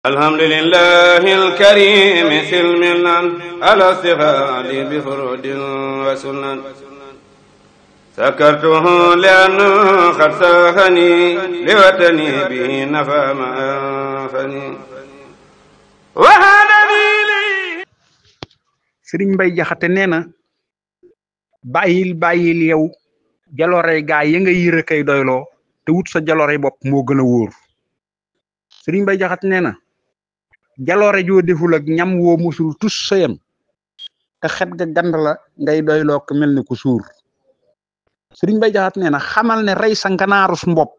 الحمد لله الكريم سلمنا على استفاد بفرود وسنن سكرته لأنه قد ساخني لوطني به نفى ما أنفني وهذا لي Sëriñ Mbay Jaxate nee na bàyyil yow jaloorey gaa yi nga yër kay doyloo te wut sa jaloorey bopp moo gën a wóor. Sëriñ Mbay Jaxate nee na jaloore joo deful ak ñam woo musul tus sayam te xet ga gand la ngay doyloo ko mel ni ku suur. Sëriñ Mbay Jaxate nee na xamal ne rey sa nganaarus mbopp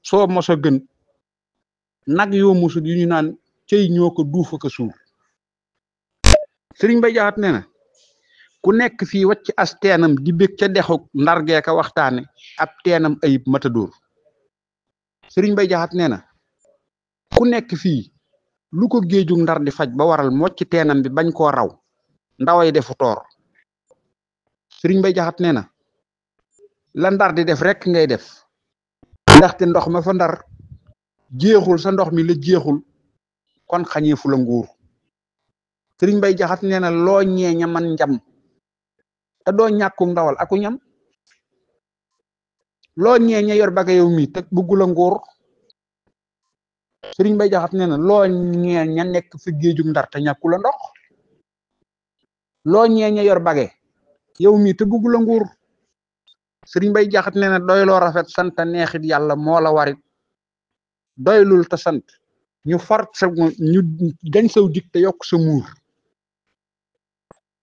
soo mos a gën nag yoo musul yu ñu naan cëy ñoo ko duufa ko suur. Sëriñ Mbay Jaxate nee na ku nekk fii wacc as teenam di bég ca dexuk ndargee ka waxtaane ab teenam ayib matadóor. Sëriñ Mbay Jaxate nee na ku nekk fii lu ko géejug ndar di faj ba waral mocc teenam bi bañ koo raw ndaway defu toor. Sëriñ Mbay Jaxate nee na la ndar di def rekk ngay def ndaxte ndox ma fa ndar jeexul sa ndox mi la jeexul kon xañeefu la nguur. Sëriñ Mbay Jaxate nee na loo ñeeña man njam te doo ñàkku ndawal aku ñam loo ñeeña yor baga yow mi te bëggu la nguur. Sëriñ Mbay Jaxate nee na loo ñeeña nekk fi géejug ndar te ñàkku la ndox loo ñeeña yor bage yow mi te bëggu la nguur. Sëriñ Mbay Jaxate nee na doyloo rafet sant neexit yàlla moo la warit doylul te sant ñu far sa ñu dañ saw dik te yokk sa muur.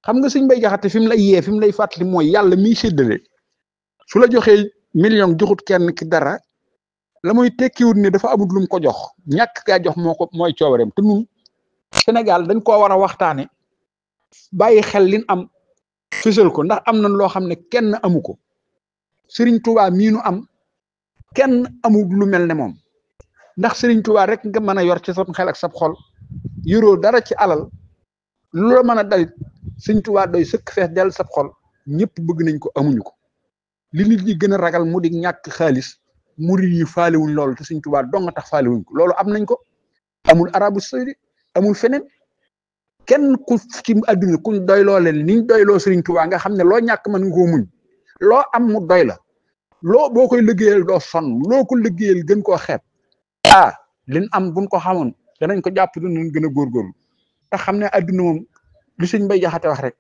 xam nga Sëriñ Mbay Jaxate fi mu lay yee fi mu lay fàttali mooy yàlla miy séddale su la joxee million joxut kenn ki dara la muy tekkiwut ne dafa amut lum ko jox ñàkk kaa jox mooy coobareem. te ñun Sénégal dañ koo war a waxtaane bàyyi xel lin am fësal ko ndax am nañ loo xam ne kenn amu ko. Sëriñ Tuubaa mii nu am kenn amul lu mel ne moom ndax Sëriñ Tuubaa rek nga mën a yor ci sa xel ak sab xol yoroo dara ci alal lu la mën a dalit Sëriñ Tuubaa doy sëkk fees dell sab xol ñëpp bëgg nañ ko amuñu ko. li nit ñi gën a ragal mu di ñàkk xaalis murid yi faalewuñ loolu te Sëriñ Tuubaa dong nga tax faalewuñ ko loolu am nañ ko. amul arabu saudi amul feneen kenn ku ci àdduna kuñ doyloo leen niñ doyloo Sëriñ Tuubaa nga xam ne loo ñàkk mën nga koo muñ loo am mu doy la loo boo koy liggéeyal doo sonn loo ko liggéeyal gën koo xeeb lin am buñ ko xamoon danañ ko jàpp danañ gën a góorgóorlu te xam ne adduna moom li Sëriñ Mbay Jaxate wax rek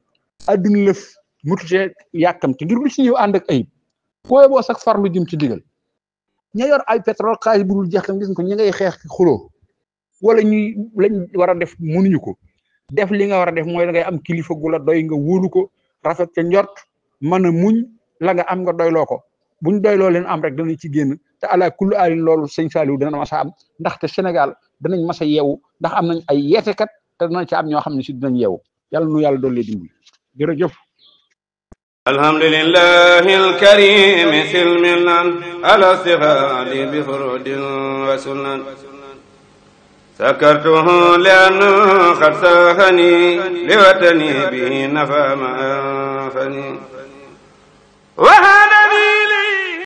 adduna lëf mututee yàkkamte ngir lu ci ñëw ànd ak ayib booy boo sax farlu jëm ci digal ña yor ay pétrole xaalis bu dul jeex tam gis nga ko ñi ngay xeex xuloo wala ñuy lañ war a def mënuñu ko def li nga war a def mooy da ngay am kilifa gu la doy nga wóolu ko rafet ca njort mën a muñ la nga am nga doyloo ko buñ doyloo leen am rek danañ ci génn te ala kullu alin loolu sëñ Saliou dana mas a am ndaxte Sénégal danañ mas a yeewu ndax am nañ ay yeetekat te danañ ci am ñoo xam ne si dinañ yeewu yàlla nu yàlla doole dimbali jërëjëf. alhamdulillahi alkarim silmilan ala stifadi bi furudin wa sunan sakartuhu liannu qad saxani liwatani bi nafa ma anfani wa hadani